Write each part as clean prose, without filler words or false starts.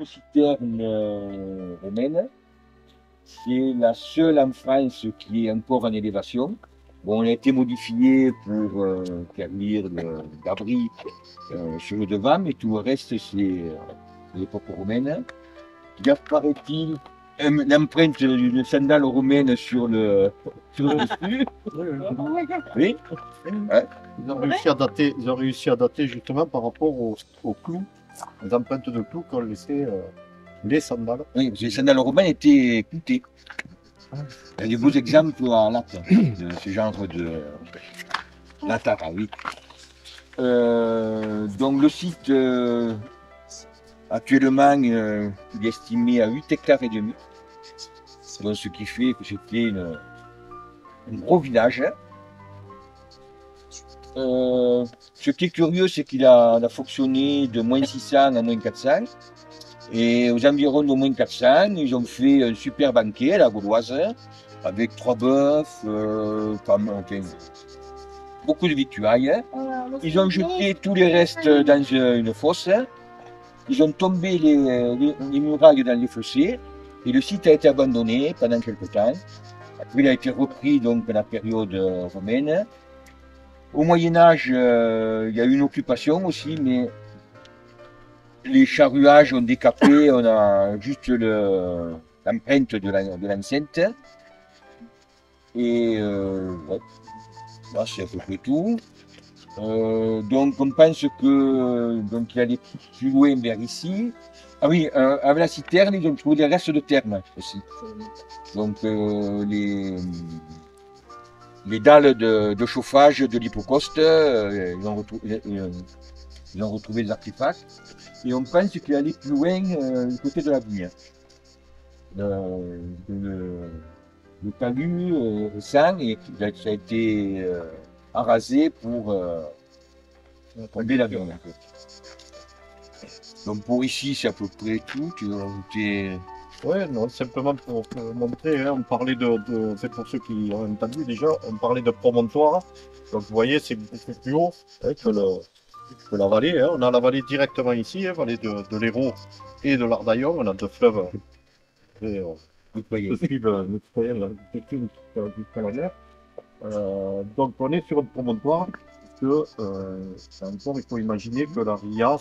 citerne romaine. C'est la seule en France qui est encore en élévation. Bon, elle a été modifiée pour servir d'abri sur le devant, mais tout le reste, c'est l'époque romaine. Il y a, paraît-il, l'empreinte d'une sandale romaine sur le dessus. Oui. Ouais. Ils ont réussi à dater justement par rapport aux clous, les empreintes de clous qu'ont laissé les sandales. Oui, parce que les sandales romaines étaient cloutées. Il y a des beaux exemples à Latte de ce genre de latara, oui. Donc le site actuellement il est estimé à 8 hectares et demi. Donc, ce qui fait que c'était un gros village. Ce qui est curieux, c'est qu'il a fonctionné de moins 600 à moins 400. Et aux environs de moins 400, ils ont fait un super banquet à la gauloise, avec 3 bœufs, beaucoup de victuailles. Ils ont jeté tous les restes dans une fosse. Ils ont tombé les murailles dans les fossés. Et le site a été abandonné pendant quelques temps. Après, il a été repris donc à la période romaine. Au Moyen-Âge, il y a eu une occupation aussi, mais les charruages ont décapé, on a juste l'empreinte de l'enceinte. Et ouais, là, c'est à peu près tout. Donc on pense que donc il y a des plus loin vers ici. Ah oui, avec la citerne, ils ont trouvé des restes de thermes aussi. Donc les dalles de chauffage de l'hypocauste, ils ont retrouvé des artefacts. Et on pense qu'il allait plus loin du côté de la vigne. Le talus récent et ça a été arasé pour tomber la vigne. Donc pour ici, c'est à peu près tout. Tu veux rajouter... Oui, non, simplement pour montrer, hein, on parlait c'est pour ceux qui ont entendu déjà, on parlait de promontoire. Donc vous voyez, c'est beaucoup plus haut hein, que la vallée. Hein. On a la vallée directement ici, hein, vallée de l'Hérault et de l'Ardaillon. On a deux fleuves qui suivent jusqu'à la mer. Donc on est sur un promontoire que, encore, il faut imaginer que la Ria,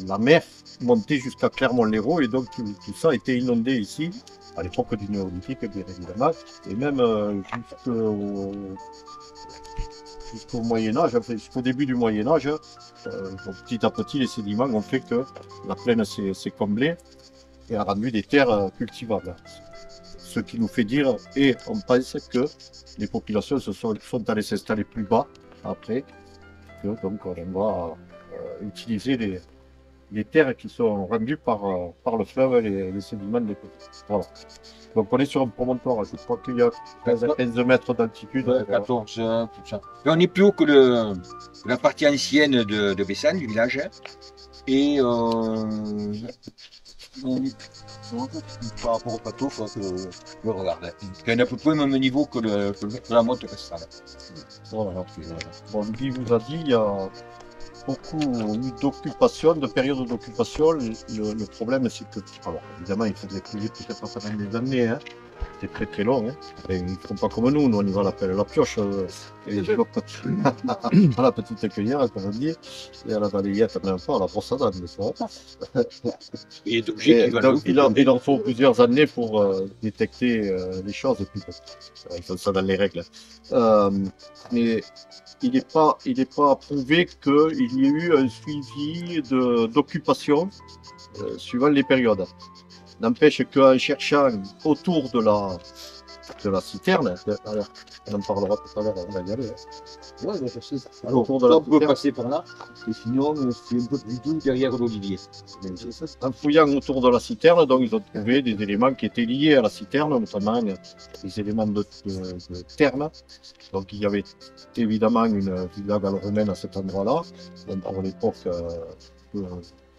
la mer montait jusqu'à Clermont-Lérault et donc tout ça était inondé ici, à l'époque du néolithique bien évidemment, et même jusqu'au Moyen-Âge, enfin, jusqu'au début du Moyen-Âge, petit à petit les sédiments ont fait que la plaine s'est comblée et a rendu des terres cultivables. Ce qui nous fait dire, et on pense que les populations sont allées s'installer plus bas après, que donc on va utiliser les terres qui sont rendues par le fleuve, les sédiments des côtés. Voilà. Donc on est sur un promontoire, je crois qu'il y a 15 mètres d'altitude. 14, tout ça. Et on est plus haut que la partie ancienne de Bessane, du village. Et par rapport au plateau, il faut que je regarde. Il est à peu près au même niveau que la motte castrale. Voilà. Bon, lui vous a dit, il y a beaucoup d'occupation, de périodes d'occupation. Le problème, c'est que, alors, évidemment, il faudrait fouiller peut-être pendant des années. Hein. C'est très très long. Hein. Ils ne font pas comme nous, on y va à la pioche. À la petite cueillère, comme on dit, et à la balayette, même pas, à la brosse à dents. Il en faut plusieurs années pour détecter les choses, et puis ça dans les règles. Mais il n'est pas prouvé qu'il y ait eu un suivi d'occupation suivant les périodes. N'empêche qu'en cherchant autour de la citerne, on en parlera tout à l'heure, on va y aller. Ouais, on peut passer par là, et sinon c'est un peu plus doux derrière l'olivier. En fouillant autour de la citerne, donc ils ont trouvé des éléments qui étaient liés à la citerne, notamment des éléments de terme. Donc il y avait évidemment une villa gallo-romaine à cet endroit-là, pour l'époque de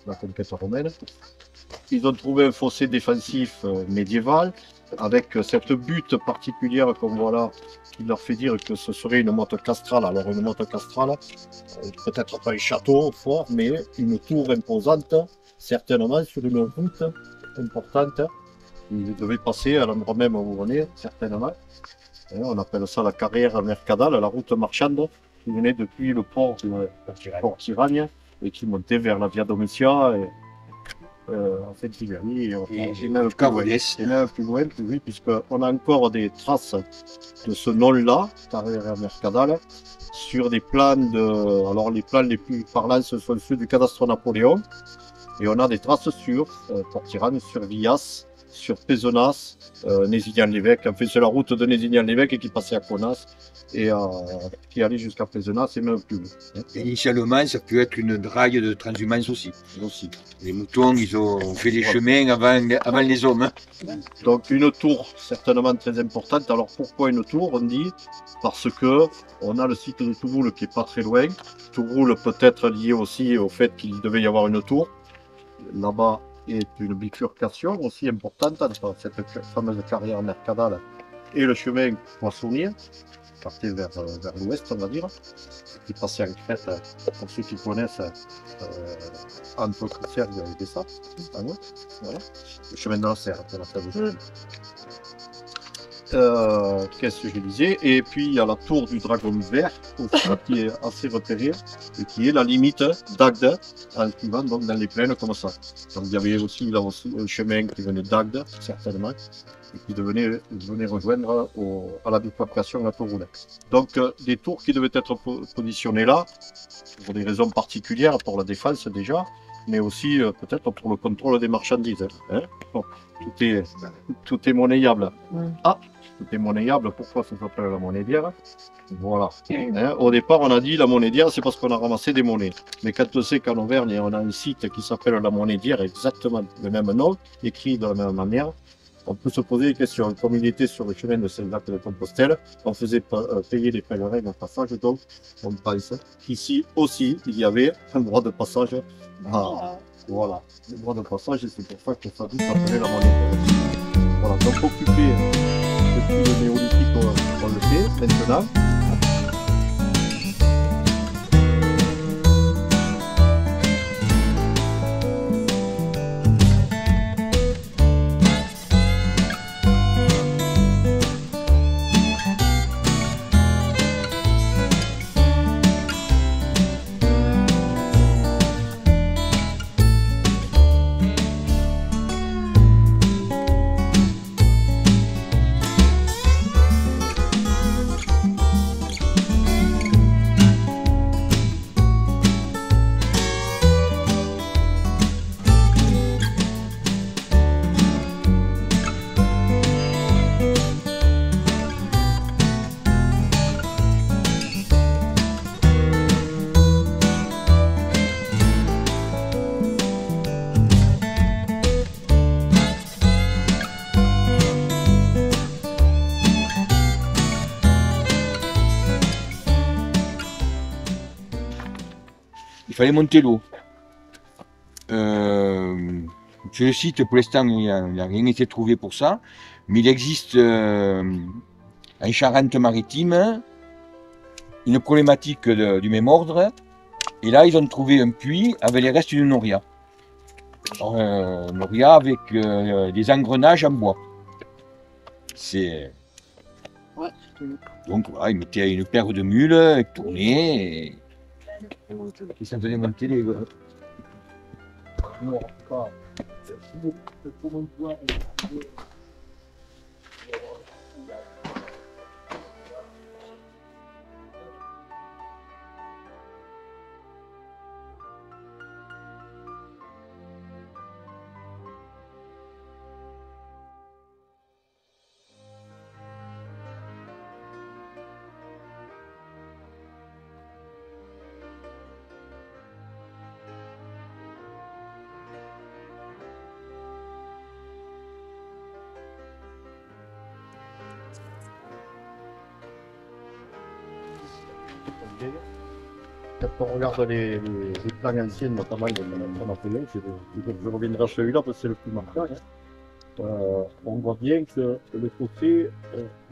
la conquête romaine. Ils ont trouvé un fossé défensif médiéval, avec cette butte particulière qu'on voit là, qui leur fait dire que ce serait une motte castrale. Alors une motte castrale, peut-être pas un château fort, mais une tour imposante certainement sur une route importante. Il devait passer à l'endroit même où on est, certainement. Et on appelle ça la carrière mercadale, la route marchande, qui venait depuis le port de Port-Tiragne et qui montait vers la Via Domitia et en Saint-Hilaire et même plus loin, oui, puisqu'on a encore des traces de ce nom-là, carrière mercadale, sur des plans alors les plans les plus parlants ce sont ceux du cadastre Napoléon, et on a des traces sur Port-Tiragne, sur Villas, sur Pézenas, Nézignan-l'Évêque. En fait, c'est la route de Nézignan-l'Évêque qui passait à Kaunas et qui allait jusqu'à Pézenas et même plus loin. Initialement, ça peut être une drague de transhumance aussi. Les moutons, ils ont fait des chemins avant les hommes. Hein. Donc une tour certainement très importante. Alors pourquoi une tour? On dit parce que on a le site de Touroul qui est pas très loin. Touroul peut être lié aussi au fait qu'il devait y avoir une tour. Là-bas est une bifurcation aussi importante entre cette fameuse carrière mercadale et le chemin poissonnier, parti vers l'ouest, on va dire, qui passait en crête, pour ceux qui connaissent, entre Sergue et Dessat, en ouest, voilà. Le chemin de la Serre, on l'appelle. Qu'est-ce que je disais? Et puis il y a la tour du Dragon Vert aussi, qui est assez repérée et qui est la limite d'Agde en suivant donc dans les plaines comme ça. Donc il y avait aussi là aussi un chemin qui venait d'Agde certainement et qui venait rejoindre à la bifurcation à Touroul. Donc des tours qui devaient être positionnées là pour des raisons particulières, pour la défense déjà, mais aussi peut-être pour le contrôle des marchandises. Hein. Bon, tout est monnayable. Ah, tout est monnayable. Pourquoi ça s'appelle la monnaie-dière? Voilà. Hein, au départ, on a dit la monnaie-dière, c'est parce qu'on a ramassé des monnaies. Mais quand on sait qu'en Auvergne, on a un site qui s'appelle la monnaie-dière, exactement le même nom, écrit de la même manière, on peut se poser des questions. Comme il était sur le chemin de Saint-Jacques de Compostelle, on faisait payer les pèlerins au passage, donc on pense qu'ici aussi, il y avait un droit de passage. Voilà, le droit de passage, et c'est pour ça que ça s'appelait la monnaie. Voilà, donc occupé depuis le néolithique, on le fait maintenant. Il fallait monter l'eau. Sur le site, pour l'instant, il n'y a rien été trouvé pour ça, mais il existe en Charente-Maritime une problématique du même ordre, et là ils ont trouvé un puits avec les restes d'une noria. Noria avec des engrenages en bois. C'est... Ouais. Donc voilà, ils mettaient une paire de mules, ils tournaient, et ça faisait monter les... Quand on regarde les plans anciens, notamment de Napoléon, je reviendrai à celui-là parce que c'est le plus marquant. Hein. On voit bien que le fossé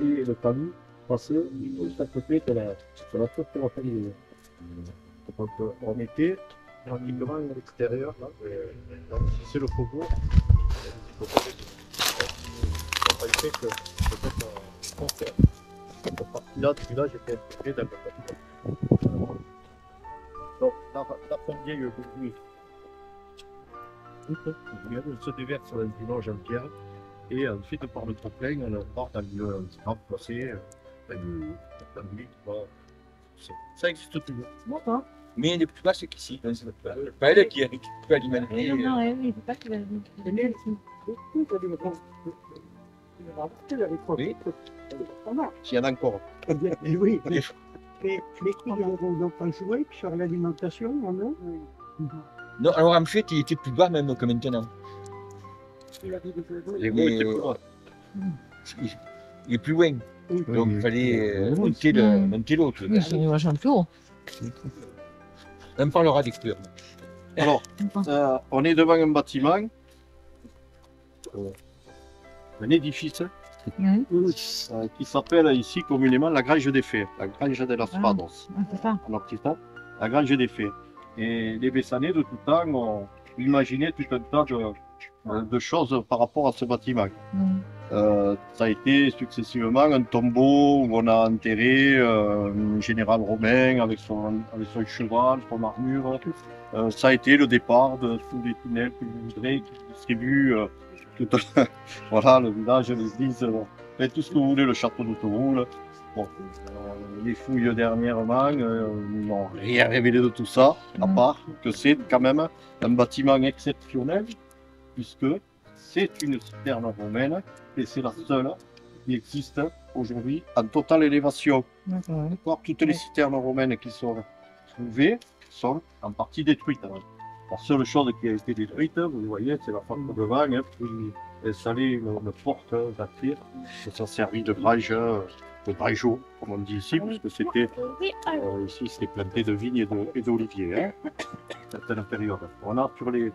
et le tamis passaient juste à côté de la tour pour faire. Donc on était pratiquement à l'extérieur. C'est le faubourg. Ça fait que peut-être cette partie-là du village était intégrée dans le bâtiment. Donc la première aujourd'hui, elle se déverse dans une loge en pierre et ensuite par le trop-plein, on part dans une grande fossé, dans une lit. Ça existe toujours. D'accord. Mais elle est plus basse qu'ici. C'est pas elle qui peut alimenter. Non, oui, c'est pas que la Oui. S'il y en a encore. Oui, les clients vont donc en jouer sur l'alimentation, non? Non, alors en fait, il était plus bas même que maintenant. Les goûts étaient plus bas. Il est plus loin. Donc il fallait monter l'autre. C'est vachement plus haut. On parlera d'expert. Alors, on est devant un bâtiment, un édifice qui s'appelle ici communément la Grange des Fées, la Grange de las Fados, C'est ça. en occitan, la Grange des Fées. Et les Bessanais de tout temps ont imaginé tout un tas de choses par rapport à ce bâtiment. Ça a été successivement un tombeau où on a enterré un général romain avec son cheval, son armure. Ça a été le départ de tous les tunnels que vous voudrez, qui distribuent voilà, le village, l'église, tout ce que vous voulez, le château de Touroul. Bon, les fouilles dernièrement n'ont rien révélé de tout ça, à part que c'est quand même un bâtiment exceptionnel, puisque c'est une citerne romaine et c'est la seule qui existe aujourd'hui en totale élévation. D'accord. Toutes les citernes romaines qui sont trouvées sont en partie détruites. La seule chose qui a été détruite, vous voyez, c'est la porte de vent, puis installer une porte d'attire, qui s'est servi de brageau, comme on dit ici, parce que c'était ici c'était planté de vignes et d'oliviers, certaines périodes. On a sur les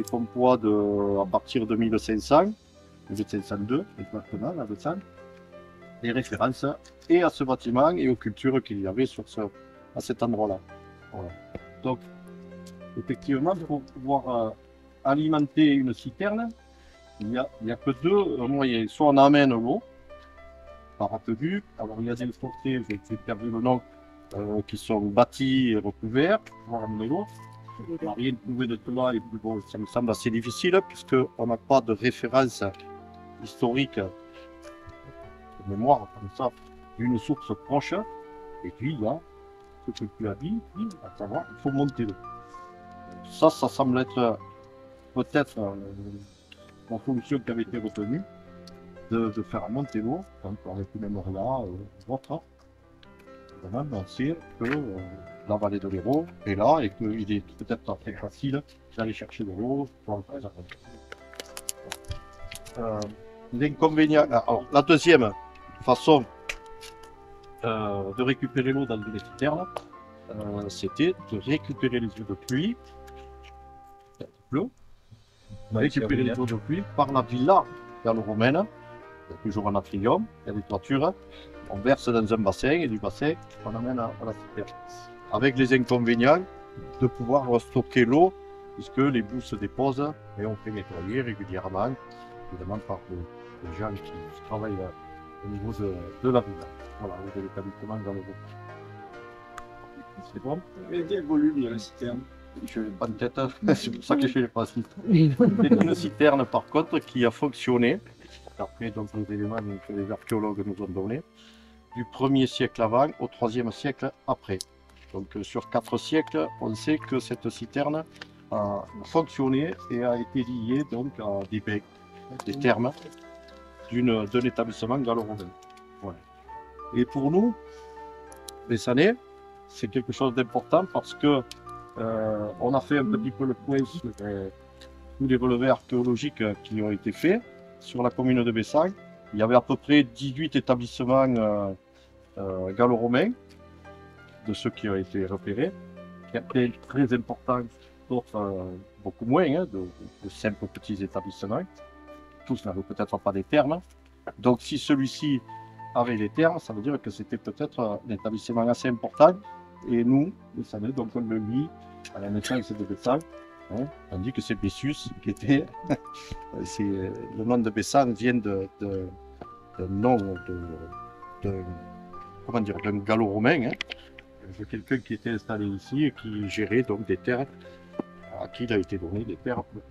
pompois à partir de 1500, 1502 exactement, là-dedans, des références et à ce bâtiment et aux cultures qu'il y avait à cet endroit-là. Voilà. Donc, effectivement, pour pouvoir alimenter une citerne, il n'y a que deux moyens. Soit on amène l'eau par aqueduc. Alors il y a des fossés, j'ai perdu le nom, qui sont bâtis et recouverts pour amener l'eau. On n'a rien trouvé de tout là et bon, ça me semble assez difficile puisqu'on n'a pas de référence historique de mémoire comme ça d'une source proche. Et puis il y a ce que tu as dit, à savoir qu'il faut monter l'eau. Ça semble être peut-être la solution qui avait été retenue, de faire monter l'eau, donc avec une mémoire là, votre. Vraiment, on sait que la vallée de l'Hérault est là et qu'il est peut-être très facile d'aller chercher de l'eau pour le faire. L'inconvénient, alors la deuxième façon de récupérer l'eau dans les citernes, c'était de récupérer les eaux de pluie, récupérer les eaux de pluie par la villa gallo-romaine, toujours en atrium, il y a des toitures, on verse dans un bassin et du bassin on amène à la citerne. Avec les inconvénients de pouvoir stocker l'eau, puisque les boues se déposent et on fait nettoyer régulièrement, évidemment par les gens qui travaillent au niveau de la villa, voilà, de l'établissement dans le groupe. C'est bon. Quel volume de la citerne? Je n'ai pas de tête, c'est pour ça que je fais les principes. C'est une citerne par contre qui a fonctionné, d'après donc les éléments que les archéologues nous ont donnés, du 1er siècle avant au 3e siècle après. Donc sur 4 siècles, on sait que cette citerne a fonctionné et a été liée donc à des baies, des thermes d'un établissement gallo-romain. Voilà. Et pour nous, les Bessanais, c'est quelque chose d'important parce que on a fait un petit peu le point sur tous les relevés archéologiques qui ont été faits sur la commune de Bessan. Il y avait à peu près 18 établissements gallo-romains, de ceux qui ont été repérés. Certains très importants, d'autres beaucoup moins, de simples petits établissements. Tous n'avaient peut-être pas des thermes. Donc si celui-ci avait des thermes, ça veut dire que c'était peut-être un établissement assez important. Et nous, les Bessanais, donc on le lie à la naissance de Bessan, hein, on dit que c'est Bessus qui était. Le nom de Bessan vient d'un nom comment dire, d'un gallo-romain, hein, de quelqu'un qui était installé ici et qui gérait donc des terres à qui il a été donné des terres pour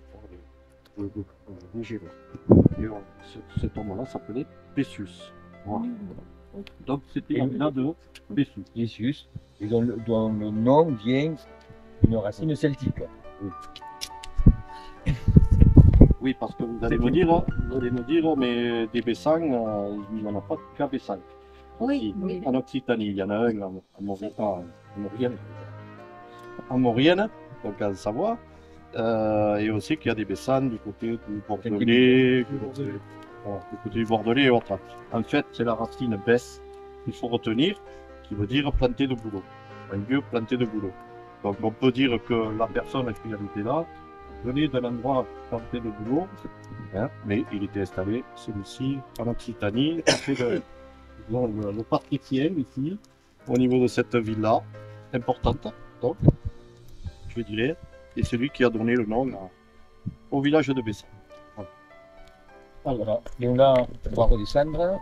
les gérer. Et cet homme-là s'appelait Bessus. Voilà. Donc c'était un village de Bessus. Jésus, et dont le nom vient d'une racine celtique. Oui, parce que vous allez me dire, mais des Bessans, il n'y en a pas qu'à Bessan. Oui, oui. En Occitanie, il y en a un en Maurienne, donc en Savoie, et aussi qu'il y a des Bessans du côté du Bordelais, du côté du Bordelais et autres. En fait, c'est la racine Bess qu'il faut retenir, qui veut dire planter de boulot. Un lieu planté de boulot. Donc on peut dire que la personne qui habitait là venait d'un endroit planté de boulot, hein, mais il était installé, celui-ci, en Occitanie. C'est le patricien ici, au niveau de cette ville-là, importante, donc, je dirais, et celui qui a donné le nom au village de Bessan. Voilà, et là, on va redescendre.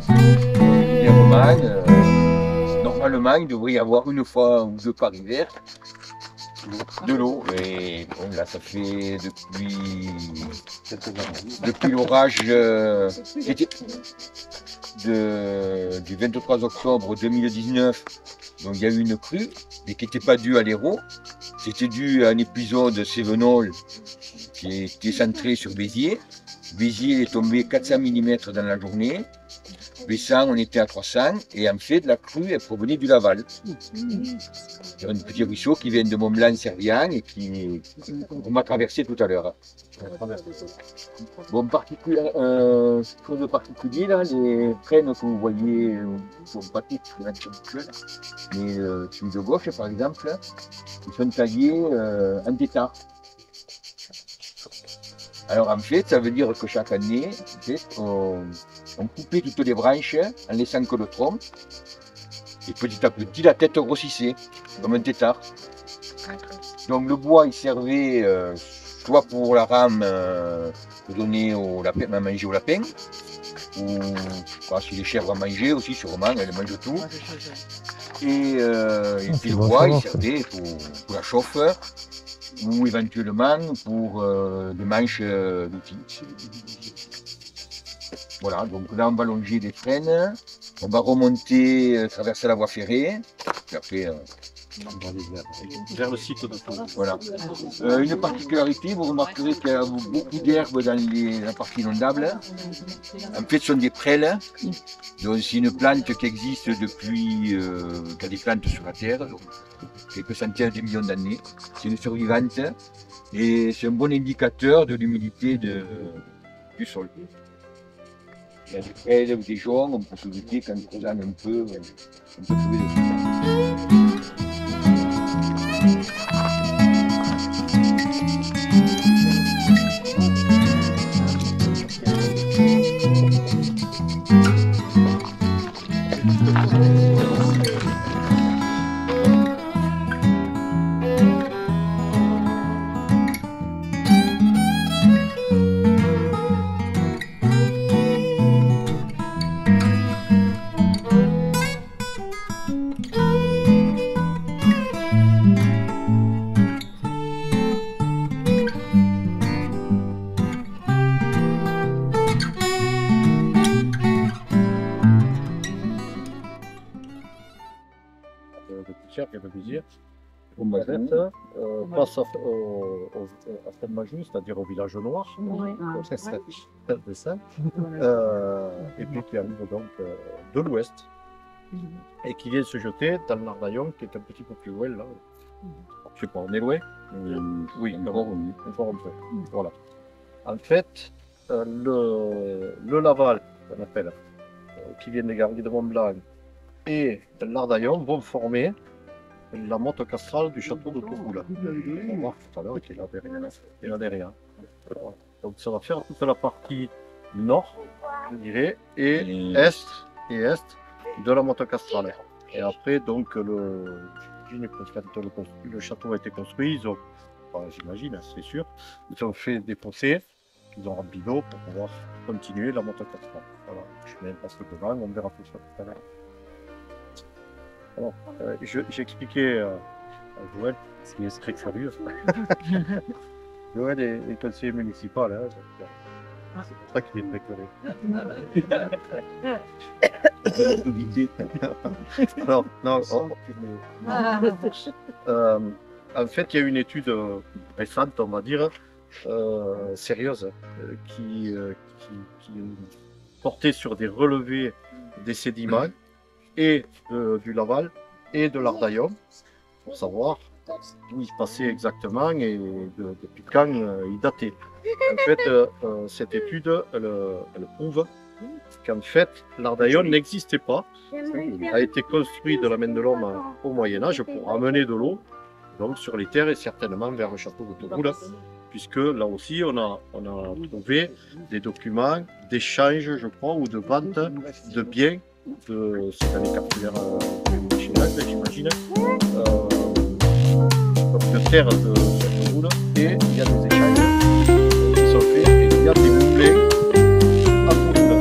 Les Romanes, normalement, il devrait y avoir une fois ou deux par hiver de l'eau. Et bon, là, ça fait depuis l'orage du 23 octobre 2019, donc il y a eu une crue, mais qui n'était pas due à l'Hérault. C'était dû à un épisode cévenol qui était centré sur Béziers. Béziers est tombé 400 mm dans la journée. Bessan, on était à 300. Et en fait, la crue, elle provenait du Laval. C'est un petit ruisseau qui vient de Mont-Blanc-Servian et qu'on m'a traversé tout à l'heure. Bon, chose de particulier, là, les frênes que vous voyez sont pas toutes naturelles, mais celui de gauche, par exemple, ils sont taillés en tétard. Alors en fait, ça veut dire que chaque année, en fait, on coupait toutes les branches en laissant que le tronc. Et petit à petit, la tête grossissait, comme un tétard. Donc le bois, il servait soit pour la rame de donner à manger au lapin, ou si les chèvres mangeaient aussi, sûrement, elles mangent tout. Et puis le bois, il servait pour la chauffe, ou éventuellement pour des manches d'outils. Voilà, donc là on va longer les frênes, on va remonter, traverser la voie ferrée, puis après on va aller vers le site de tout. Voilà. Une particularité, vous remarquerez qu'il y a beaucoup d'herbes dans la partie inondable. En fait, ce sont des prêles. Donc c'est une plante qui existe depuis qu'il y a des plantes sur la Terre, donc quelques centaines de millions d'années. C'est une survivante et c'est un bon indicateur de l'humidité du sol. Il y a des prêles ou des joncs, on peut se douter qu'en creusant un peu, on peut trouver des choses. Le poussière qui a fait plaisir. Au Mazou. Passe à Saint-Majou, c'est-à-dire au village noir. C'est ça. Et puis qui arrive donc de l'ouest et qui vient se jeter dans l'Ardaillon qui est un petit peu plus loin là. Je sais pas, on est loin? Oui, encore un peu. Voilà. En fait, le Laval, qu'on appelle, qui vient des Garrigues de Mont-Blanc et l'Ardaillon vont former la motte castrale du château de Touroule. On va voir tout à l'heure qui est là derrière. Et là derrière. Voilà. Donc ça va faire toute la partie nord, je dirais, et est de la motte castrale. Et après, donc, quand le château a été construit, ils ont, enfin, j'imagine, c'est sûr, ils ont fait des fossés, ils ont rempli d'eau pour pouvoir continuer la motte castrale. Voilà, je mets un passe devant, on verra tout ça tout à l'heure. Alors, j'expliquais à Joël, ce qui est très curieux. Joël est conseiller municipal, hein, c'est pour ça qu'il est très curieux. Alors, non, en fait, il y a une étude récente, on va dire, sérieuse, qui portait sur des relevés des sédiments et du Laval et de l'Ardaillon, pour savoir d'où il se passait exactement et depuis quand il datait. En fait, cette étude, elle prouve qu'en fait, l'Ardaillon n'existait pas, a été construit de la main de l'homme au Moyen-Âge pour amener de l'eau donc sur les terres et certainement vers le château de Touroule, puisque là aussi on a trouvé des documents d'échange, je crois, ou de vente de biens de cette année cartulaire chez Lac, j'imagine, de terre de Touroule, et il y a des échanges qui sont faits et il y a des moulins à Touroule.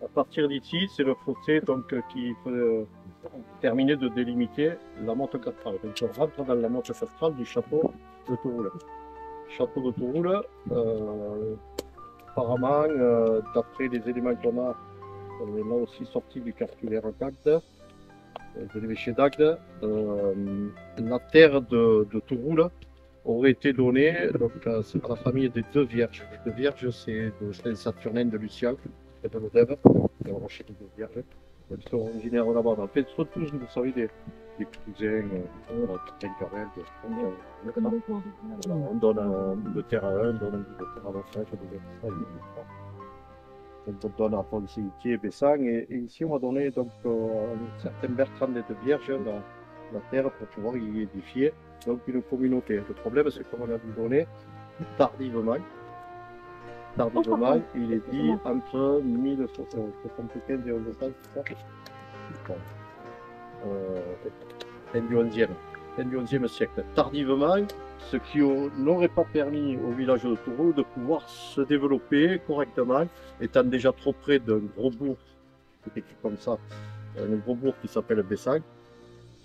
À partir d'ici, c'est le fossé donc, qui peut terminer de délimiter la motte castrale. Donc on rentre dans la motte castrale du château de Touroule. Château de Touroule, apparemment, d'après les éléments qu'on a, là aussi sortis du cartulaire d'Agde, de l'évêché d'Agde, la terre de Touroule aurait été donnée c'est par la famille des deux vierges. Les deux vierges, c'est de Saint-Saturnin de Lucien, et de Lodève, et on rocher les deux vierges. Ils sont originaires là-bas. En fait, ce sont tous, vous savez, des cousins, on donne de terre à un, on donne de terre à l'autre, on donne à Pont-Séitier et Bessan, et ici on va donner donc un certain Bertrand des deux vierges la terre pour pouvoir y édifier donc une communauté. Le problème, c'est qu'on a dû donner tardivement. Tardivement, il est dit entre 1075 et 1900, c'est ça? Fin du XIe siècle. Tardivement, ce qui n'aurait pas permis au village de Touroule de pouvoir se développer correctement, étant déjà trop près d'un gros bourg, c'est écrit comme ça, un gros bourg qui s'appelle Bessan,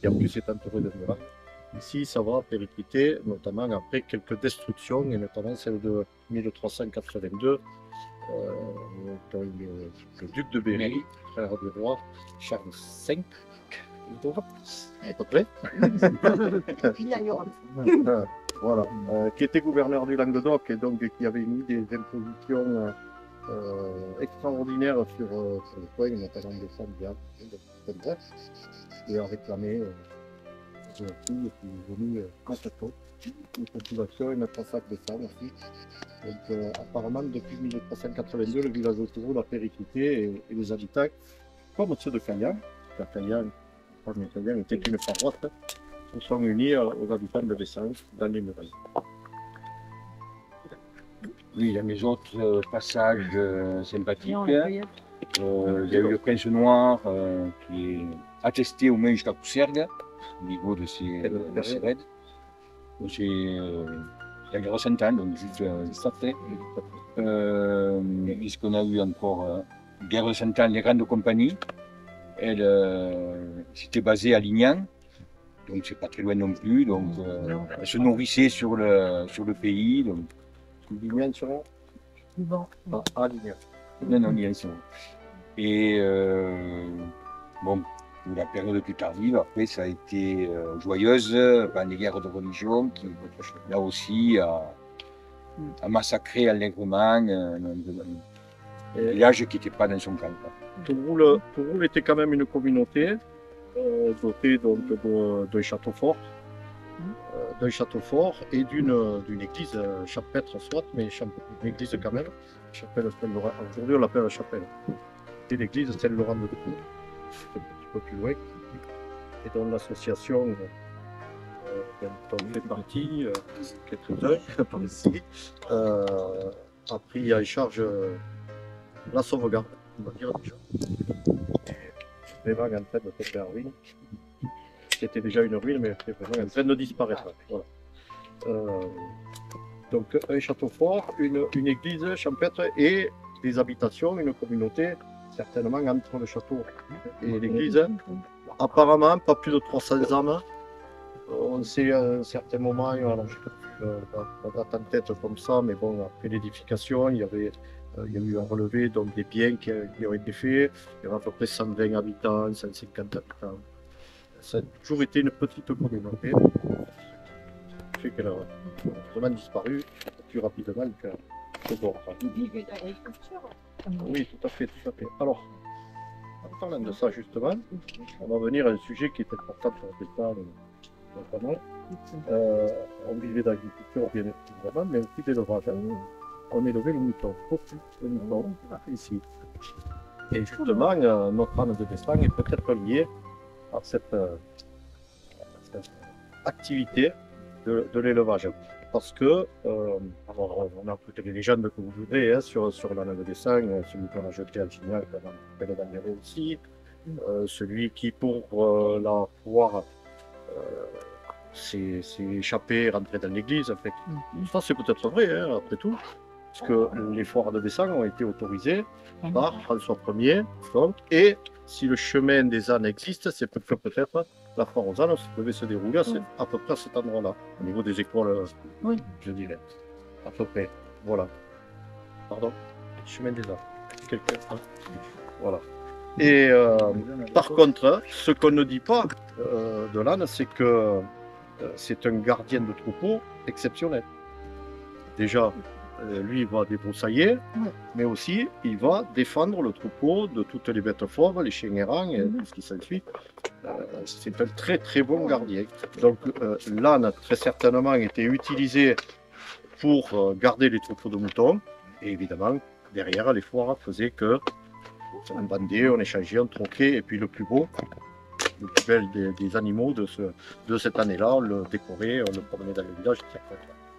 qui en plus est entouré de murailles. Ici, ça va péricliter, notamment après quelques destructions, et notamment celle de 1382, le duc de Berry, frère du roi Charles V, à peu près. Voilà, qui était gouverneur du Languedoc et donc qui avait mis des impositions extraordinaires sur le coin, notamment des sables et a réclamé et puis venu complètement une population et mettre un sac de sable aussi. Donc apparemment depuis 1382 le village de Touroule a périclité et les habitants, comme ceux de Cagnan, Cagnan était une paroisse, se sont unis aux habitants de Bessan dans les murailles. Oui, il y a les autres passages sympathiques. Il y a eu le Prince Noir qui est attesté au moins jusqu'à Coussergues, au niveau de ses raids. C'est la guerre Sainte-Anne, donc juste après. Puisqu'on a eu encore guerre de Sainte-Anne, les grandes compagnies. Elle s'était basée à Lignan, donc c'est pas très loin non plus. Donc elle se nourrissait sur le pays. Donc... Lignan sur Ah, Lignan. Non, non, Lignan sur Et bon, la période plus tardive, après, ça a été joyeuse, pendant les guerres de religion, qui, là aussi, a massacré allègrement un village qui n'était pas dans son camp. Touroul était quand même une communauté dotée donc d'un château fort, et d'une église champêtre soit, mais une église quand même. Aujourd'hui on l'appelle la chapelle. Et l'église Saint-Laurent de Tours, un petit peu plus loin, et dont l'association dont on fait partie, quelques-uns par ici, a pris en charge la sauvegarde, on va dire déjà. Vraiment en train de tomber en ruine. C'était déjà une ruine, mais c'était vraiment en train de disparaître. Voilà. Donc un château fort, une église champêtre et des habitations, une communauté, certainement entre le château et l'église. Apparemment, pas plus de 300 âmes. On sait à un certain moment, alors je ne sais pas la date en tête comme ça, mais bon, après l'édification, il y a eu un relevé, donc des biens qui ont été faits. Il y avait à peu près 120 habitants, 150 habitants. Ça a toujours été une petite communauté, ce qui fait qu'elle a vraiment disparu plus rapidement que d'autres. Ils vivaient dans l'agriculture. Oui, tout à fait, tout à fait. Alors, en parlant de ça justement, on va venir à un sujet qui est important pour l'État, notamment. On vivait d'agriculture bien évidemment, mais aussi d'élevage. On élevait le mouton, beaucoup de moutons, ici. Et justement, notre âne de destin est peut-être lié à cette activité de l'élevage. Parce que, alors, on a toutes les légendes que vous voudrez sur l'âne de dessin, celui qu'on a jeté à Gignac, on a appelé Daniel aussi, celui qui pour la foire s'est échappé, rentré dans l'église. En fait. Ça c'est peut-être vrai, hein, après tout, parce que les foires de dessin ont été autorisées par François Ier, donc, et si le chemin des ânes existe, c'est que peut-être la foire aux ânes devait se dérouler à peu près à cet endroit-là, au niveau des écoles, je dirais, à peu près, voilà. Pardon, chemin des ânes, quelqu'un, voilà. Et par contre, ce qu'on ne dit pas de l'âne, c'est que c'est un gardien de troupeau exceptionnel. Déjà, lui, il va débroussailler, mais aussi, il va défendre le troupeau de toutes les bêtes fauves, les chiens errants et tout ce qui s'ensuit. C'est un très très bon gardien. Donc, l'âne, très certainement, était utilisé pour garder les troupeaux de moutons. Et évidemment, derrière, les foires faisaient que on vendait, on échangeait, on troquait, et puis le plus beau, le plus bel des animaux de cette année-là, on le décorait, on le promenait dans le village, etc.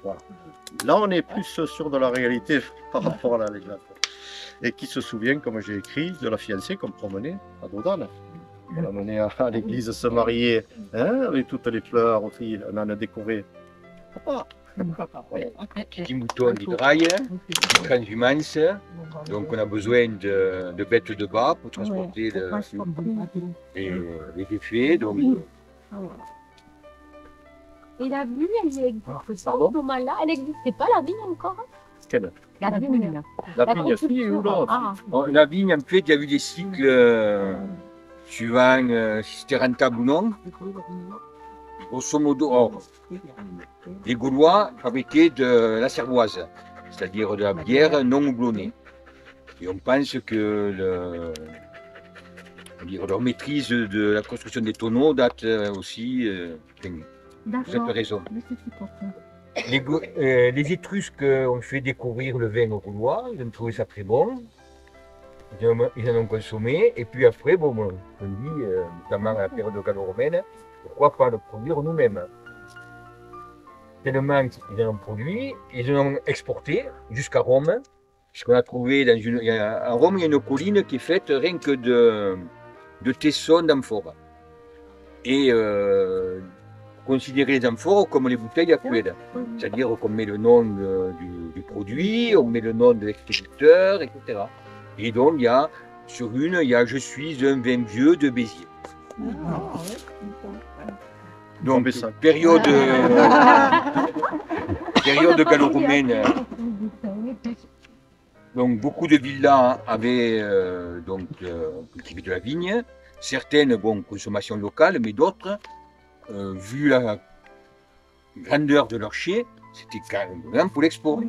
Voilà. Là, on est plus sur de la réalité par rapport à la légende. Et qui se souvient, comme j'ai écrit, de la fiancée qu'on promenait à Dodane. On l'a menée à l'église se marier, hein, avec toutes les fleurs aussi, on en a décoré. Petit mouton d'hydrail, de transhumance, donc on a besoin de bêtes de bas pour transporter les défaits. Donc... Et la vigne, elle existe à ce moment-là, elle n'existait pas, la vigne encore? Quelle? La vigne. La vigne, si ou l'autre? La vigne, en fait, il y a eu des cycles suivant si c'était rentable ou non. Grosso modo, les Gaulois fabriquaient de la cervoise, c'est-à-dire de la bière non houblonnée. Et on pense que leur maîtrise de la construction des tonneaux date aussi de cette raison. Les Étrusques ont fait découvrir le vin aux Gaulois, ils ont trouvé ça très bon. Ils en ont consommé, et puis après, bon, on dit, notamment à la période gallo-romaine, pourquoi pas le produire nous-mêmes. tellement ils en ont produit, ils en ont exporté jusqu'à Rome. Ce qu'on a trouvé dans à Rome, il y a une colline qui est faite rien que de tessons d'amphores. Et considérer les amphores comme les bouteilles actuelles. C'est-à-dire qu'on met le nom du produit, on met le nom de l'expéditeur, etc. Et donc, il y a, sur une, il y a « Je suis un vin vieux de Béziers ». Donc, période gallo-romaine. Donc, beaucoup de villas avaient cultivé de la vigne. Certaines, bon, consommation locale, mais d'autres, vu la grandeur de leur chai, c'était carrément pour l'export.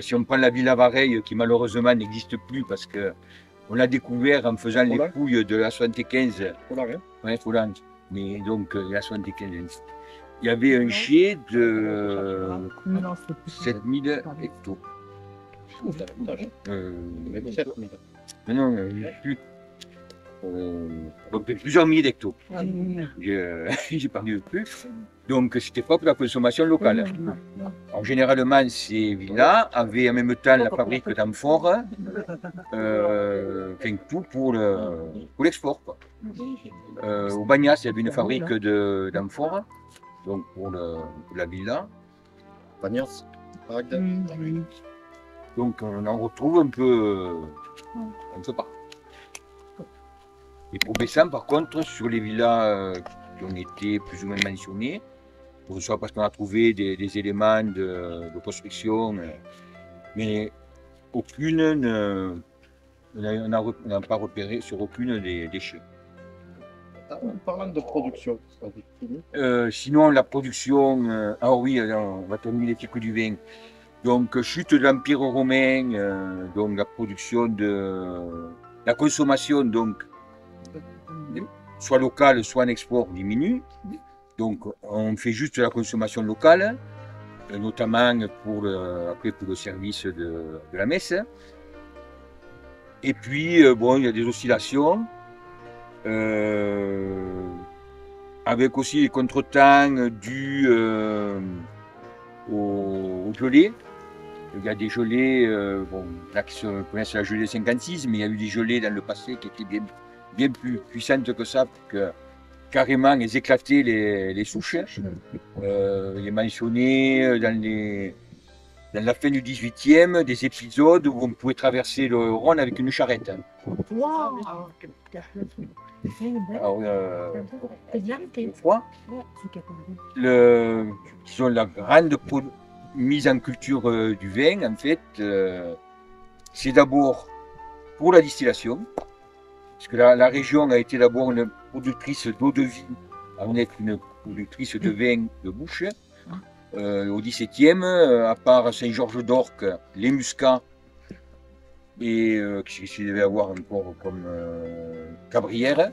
Si on prend la Villa Vareille, qui malheureusement n'existe plus parce qu'on l'a découvert en faisant les couilles de la 75. Ouais, Folland. Mais donc, la 75. Il y avait un chai de 7000 hectos. Non, plus. Plusieurs milliers d'hectos. J'ai parlé plus. Donc, c'était pas pour la consommation locale. Alors, généralement, ces villas avaient en même temps la fabrique d'amphores, tout pour l'export. Au Bagnas, il y avait une fabrique d'amphores, donc pour la villa. Bagnas, donc, on en retrouve un peu partout. Et pour Bessan, par contre, sur les villas qui ont été plus ou moins mentionnées, soit parce qu'on a trouvé des éléments de construction, mais aucune on n'a pas repéré sur aucune des déchets. En parlant de production, sinon, la production, ah oui, on va terminer les cycles du vin. Donc, chute de l'Empire romain, donc la production la consommation, donc, soit locale, soit en export, diminue. Donc, on fait juste la consommation locale, notamment pour le service de la messe. Et puis, bon, il y a des oscillations, avec aussi les contretemps dus au gelées. Il y a des gelées, bon, là qui se connaissent la gelée 56, mais il y a eu des gelées dans le passé qui étaient bien plus puissantes que ça, que carrément elles éclataient les souches. Il est mentionné dans la fin du 18e des épisodes où on pouvait traverser le Rhône avec une charrette. Alors, le froid, disons, la grande mise en culture du vin, en fait, c'est d'abord pour la distillation, parce que la région a été d'abord une productrice d'eau de vie, avant d'être une productrice de vin de bouche. Au XVIIe, à part Saint-Georges d'Orc, les muscats, et qu'est-ce qu'il devait avoir encore comme Cabrières,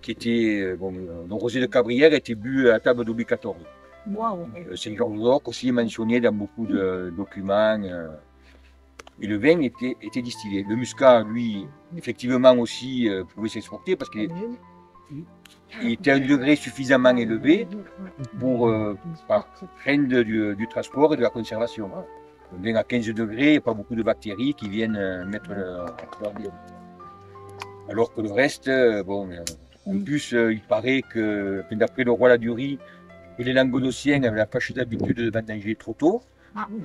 qui était, bon, le rosé de Cabrières était bu à la table de Louis XIV. Wow. Saint-Georges d'Orc aussi est mentionné dans beaucoup de documents. Et le vin était distillé. Le muscat, lui, effectivement aussi pouvait s'exporter parce qu'il était à un degré suffisamment élevé pour par crainte du transport et de la conservation. Le vin à 15 degrés, il n'y a pas beaucoup de bactéries qui viennent mettre leur vie. Alors que le reste, bon, en plus, il paraît que, d'après le roi Ladurie, les Languedociens avaient la fâcheuse habitude de vendanger trop tôt.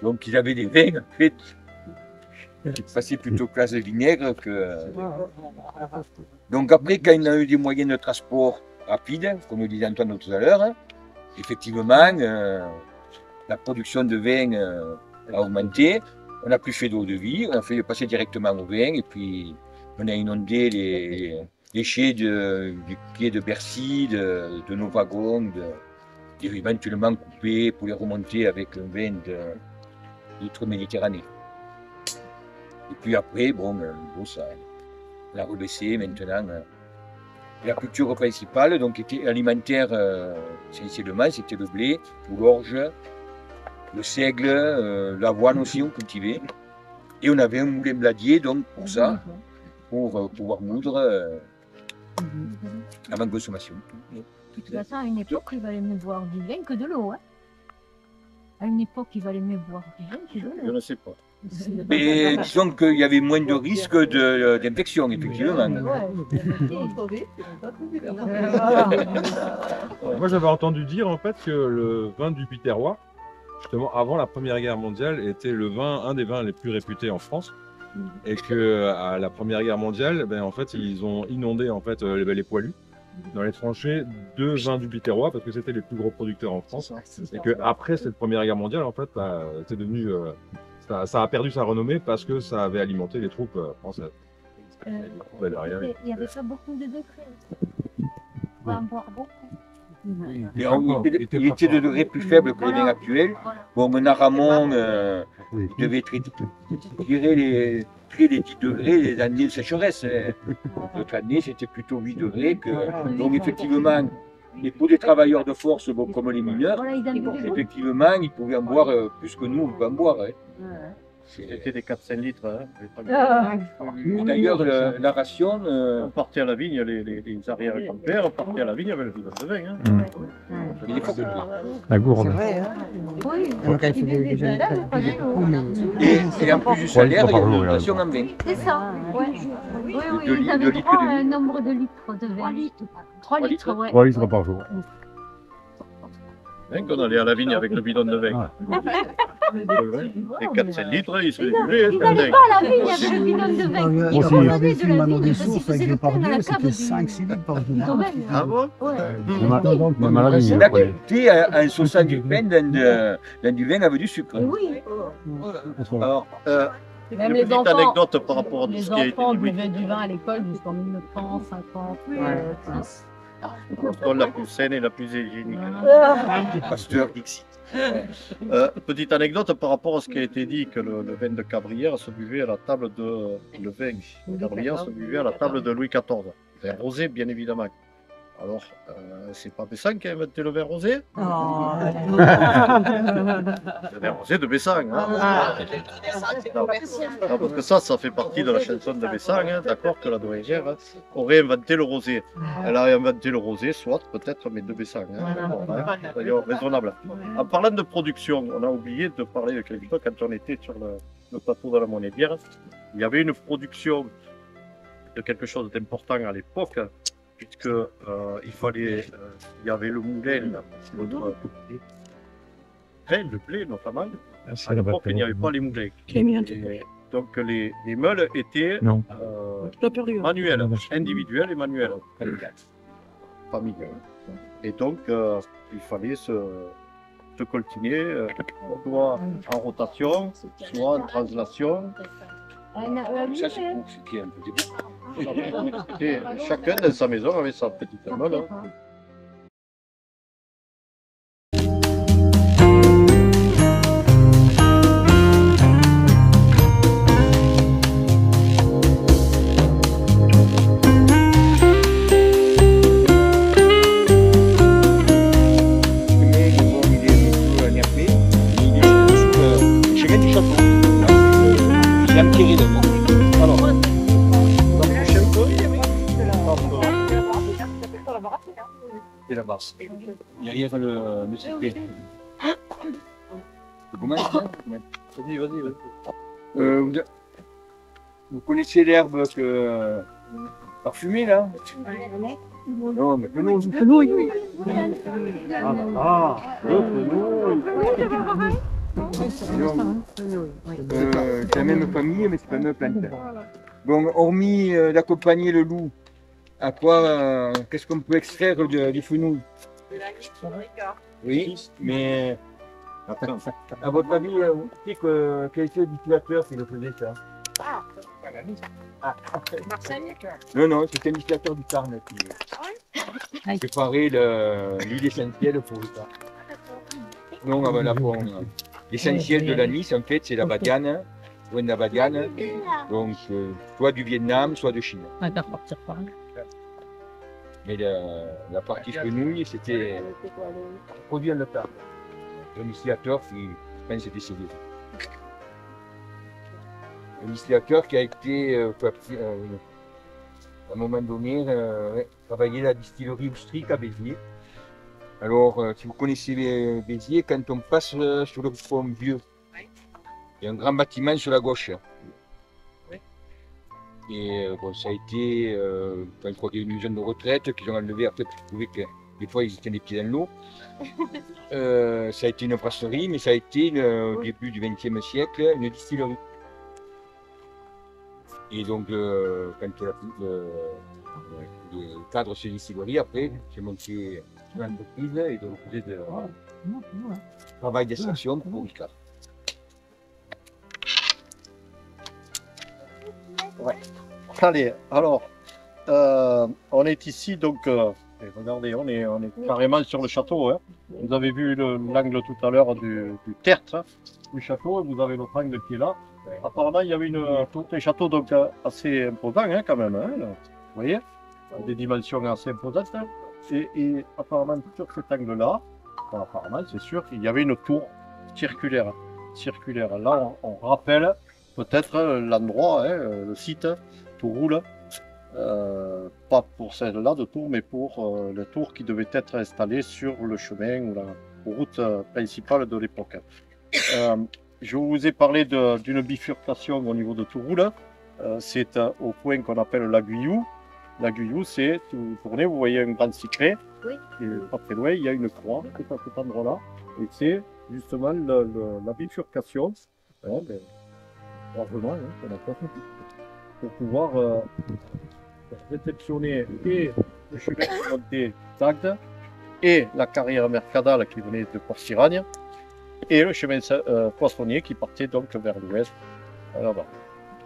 Donc ils avaient des vins, en fait, qui passaient plutôt classe de vinaigre que... Donc après, quand il y a eu des moyens de transport rapides, comme le disait Antoine tout à l'heure, effectivement, la production de vin a augmenté. On n'a plus fait d'eau de vie, on a fait passer directement au vin, et puis on a inondé les chais du quai de Bercy, de nos wagons, éventuellement coupés pour les remonter avec un vin d'outre-Méditerranée. Et puis après, bon, ça a rebaissé maintenant. La culture principale, donc, était alimentaire, essentiellement, c'était le blé, l'orge, le seigle, l'avoine aussi, on cultivait. Et on avait un moulin bladier, donc, pour ça, pour pouvoir moudre avant consommation. De toute façon, à une époque, il valait mieux boire du vin que de l'eau. Hein. À une époque, il valait mieux boire du vin que de Je ne sais pas. Mais disons qu'il y avait moins de risques d'infection, effectivement. Moi, j'avais entendu dire en fait que le vin du Biterrois, justement avant la Première Guerre mondiale, était un des vins les plus réputés en France. Et que à la Première Guerre mondiale, ben, en fait, ils ont inondé en fait les poilus dans les tranchées de vins du Biterrois parce que c'était les plus gros producteurs en France. Et que après cette Première Guerre mondiale, en fait, c'est devenu ça a perdu sa renommée parce que ça avait alimenté les troupes françaises. Il n'y avait pas beaucoup de degrés. On va en boire beaucoup. Il était de degrés plus faibles que les vins actuels. Bon, Menaramon devait tirer les 10 degrés les années de sécheresse. Notre année, c'était plutôt 8 degrés. Donc, effectivement, et pour des travailleurs de force bon, comme les mineurs, effectivement, ils pouvaient en boire plus que nous, on peut en boire. C'était des 4-5 litres. Hein. D'ailleurs, la ration. On partait à la vigne, les arrière-grands-pères, on partait à la vigne avec le bidon de vin. Hein. La gourde. C'est vrai, hein. Oui, et en plus du salaire, il y a une dotation en vin. c'est ça. Ouais. Oui, ils avaient droit à un nombre de litres de vin. 3 litres, ouais. 3 litres par jour. Hein, qu'on allait à la vigne avec le bidon de vin. Et 4-5 litres, ils se régulaient. Ils n'allaient pas à la vigne avec le bidon de vin. Moi Ils aussi, prenaient j'avais de fait la ma vigne des parce qu'ils sources avec faisaient les le plein pardieux, à la cave c'était 5-6 litres par jour. Ah bon? Ouais. Même à la vigne. La qualité en sauçant du pain dans du vin avec du sucre. Oui. Alors, Même une les petite enfants, anecdote par rapport à tout les ce qui a été enfants dit. buvaient du vin à l'école jusqu'en 1950. L'école la plus saine et la plus hygiénique. Pasteur Dixit. Petite anecdote par rapport à ce qui a été dit, que le vin de Cabrières se buvait à la table de... Le vin de Cabrières se buvait à la table de Louis XIV. Vin rosé, bien évidemment. Alors, c'est pas Bessan qui a inventé le vin rosé? Le vin rosé de Bessan. Hein. Non, parce que ça fait partie de la chanson de Bessan, hein, d'accord, que la douairière aurait inventé le rosé. Elle a inventé le rosé, soit, peut-être, mais de Bessan. Hein. Bon, hein, d'ailleurs, raisonnable. En parlant de production, on a oublié de parler de quelque chose quand on était sur le plateau de la Monébière. Il y avait une production de quelque chose d'important à l'époque, puisque il y avait le moulin, le blé notamment. À l'époque, il n'y avait pas les moulins. Et donc les meules étaient manuelles, individuelles et manuelles. Familiales. Et donc, il fallait se coltiner, soit en rotation, soit en translation. Ça, c'est pour ce qui est un peu débat. Et chacun dans sa maison avait sa petite meule. Hein. C'est la basse. Derrière le CP. Comment vas-y. Vous connaissez l'herbe parfumée là? Non, mais fenouil. C'est la même famille, mais c'est pas la même plante. Bon, hormis d'accompagner le loup, à quoi, qu'est-ce qu'on peut extraire du fenouil? Oui, mais à votre avis, vous dites que quel était le distillateur qui le faisait ça? Non, non, c'était un distillateur du Tarn qui préparait l'huile essentielle pour ça. Non, voilà, bon, l'essentiel de l'anis, en fait, c'est la badiane, loin de la badiane, donc soit du Vietnam, soit de Chine. Mais la partie fenouil, c'était produit en local. Un distillateur qui, je pense, est décédé. Un distillateur qui a été, à un moment donné, travaillé à la distillerie Oustric à Béziers. Alors, si vous connaissez les Béziers, quand on passe sur le pont vieux, il y a un grand bâtiment sur la gauche. Et bon, ça a été, je crois qu'il y a une maison de retraite qu'ils ont enlevé après, parce qu'ils trouvaient que des fois ils étaient les pieds dans l'eau. Ça a été une brasserie, mais ça a été au début du XXe siècle une distillerie. Et donc, quand le cadre de ces distilleries, après, j'ai monté une entreprise et donc je faisais travail d'extraction pour Ricard. Ouais. Allez, alors, on est ici, donc, regardez, on est carrément sur le château. Hein. Vous avez vu l'angle tout à l'heure du tertre du château, et vous avez l'autre angle qui est là. Apparemment, il y avait un château donc, assez imposant hein, quand même. Hein, vous voyez, des dimensions assez imposantes. Hein. Et apparemment, sur cet angle-là, enfin, apparemment, c'est sûr qu'il y avait une tour circulaire. Là, on rappelle peut-être l'endroit, hein, le site, Touroule, pas pour celle-là de Tours, mais pour le tour qui devait être installé sur le chemin ou la route principale de l'époque. Je vous ai parlé d'une bifurcation au niveau de Touroule. C'est au point qu'on appelle la Guyou. La Guyou, c'est, si vous tournez, vous voyez un grand secret. Oui. Et pas très loin, il y a une croix, c'est à cet endroit-là. Et c'est justement la bifurcation. Hein, largement, hein, pour pouvoir réceptionner et le chemin de montée d'Agde et la carrière mercadale qui venait de Corsiragne et le chemin poissonnier qui partait donc vers l'ouest là-bas.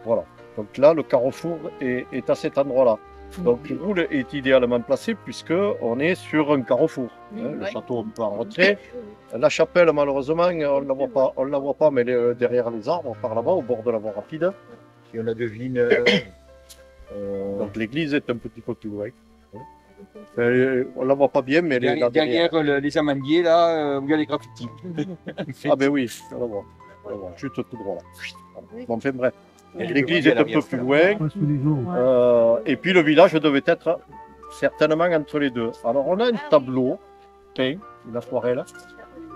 Voilà. Donc là, le carrefour est à cet endroit-là. Donc le Touroule est idéalement placé puisque on est sur un carrefour. Hein, le château un peu en retrait. La chapelle, malheureusement, on ne la voit pas, mais elle est derrière les arbres, par là-bas, au bord de la voie rapide. Et on a devine. Donc l'église est un petit peu plus loin. On ne la voit pas bien, mais elle est là derrière. Derrière les amandiers, là, où il y a les graffitis. Ah ben oui, on la voit. Chute tout droit là. Bon, enfin bref. L'église est un peu plus loin. Et puis le village devait être certainement entre les deux. Alors on a un tableau peint, une aquarelle.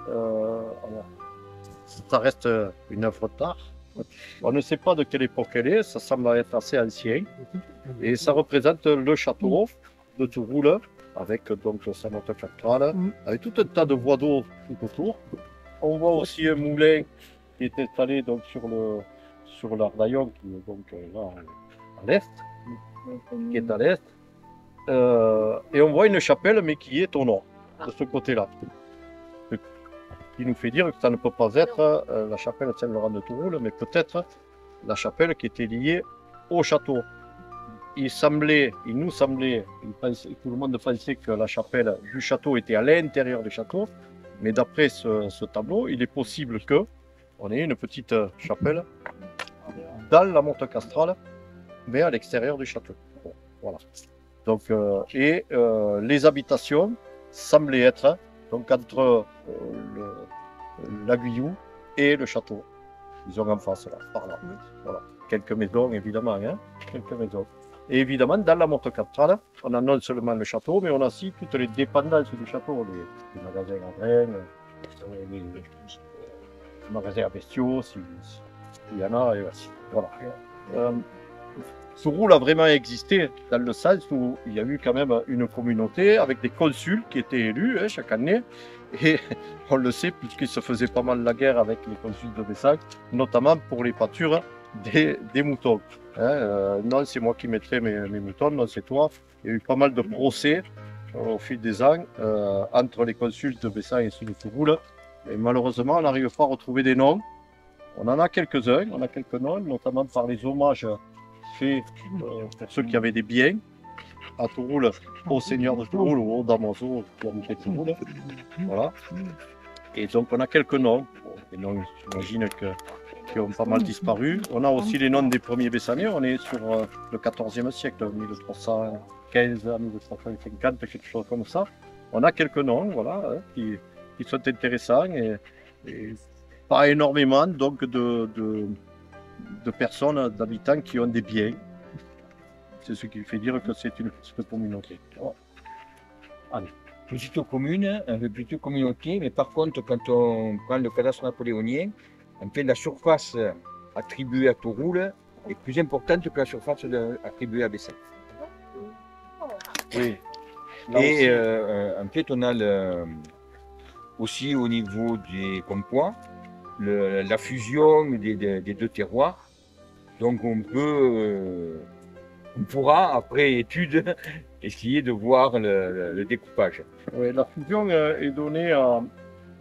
Alors, ça reste une œuvre d'art. On ne sait pas de quelle époque elle est, ça semble être assez ancien. Et ça représente le château de Touroule, avec donc sa motte centrale, avec tout un tas de voies d'eau tout autour. On voit aussi un moulin qui est installé donc sur l'Ardaillon, qui est donc là à l'est, qui est à l'est. Et on voit une chapelle, mais qui est au nord, de ce côté-là. Ce qui nous fait dire que ça ne peut pas être la chapelle Saint-Laurent de Touroule, mais peut-être la chapelle qui était liée au château. Il nous semblait, tout le monde pensait que la chapelle du château était à l'intérieur du château, mais d'après ce tableau, il est possible que on ait une petite chapelle dans la motte castrale, mais à l'extérieur du château. Bon, voilà. Donc, les habitations semblaient être donc entre la Guyou et le château. Ils ont en face là, par là. Voilà. Quelques maisons évidemment, hein, quelques maisons. Et évidemment, dans la motte castrale, on a non seulement le château, mais on a aussi toutes les dépendances du château, les magasins à graines, les magasins à bestiaux, s'il y en a, et voilà. Touroule a vraiment existé dans le sens où il y a eu quand même une communauté avec des consuls qui étaient élus hein, chaque année. Et on le sait puisqu'il se faisait pas mal la guerre avec les consuls de Bessac, notamment pour les pâtures des moutons. Hein, non, c'est moi qui mettrai mes moutons, non, c'est toi. Il y a eu pas mal de procès au fil des ans entre les consuls de Bessac et ceux de Touroule. Et malheureusement, on n'arrive pas à retrouver des noms. On en a quelques-uns, on a quelques noms, notamment par les hommages faits pour ceux qui avaient des biens à Touroule, au seigneur de Touroule ou au damoiseau qui habitait Touroule. Voilà. Et donc on a quelques noms, des noms j'imagine qui ont pas mal disparu. On a aussi les noms des premiers Bessanais, on est sur le XIVe siècle, 1315 à 1350, quelque chose comme ça. On a quelques noms voilà, hein, qui sont intéressants et pas énormément donc de personnes, d'habitants qui ont des biens. C'est ce qui fait dire que c'est une petite communauté. Allez. petite commune, une petite communauté, mais par contre, quand on prend le cadastre napoléonien, en fait, la surface attribuée à Touroul est plus importante que la surface attribuée à Bessin. Oui. Et en fait, on a aussi au niveau des compois, la fusion des deux terroirs. Donc on pourra, après étude, essayer de voir le découpage. Oui, la fusion est donnée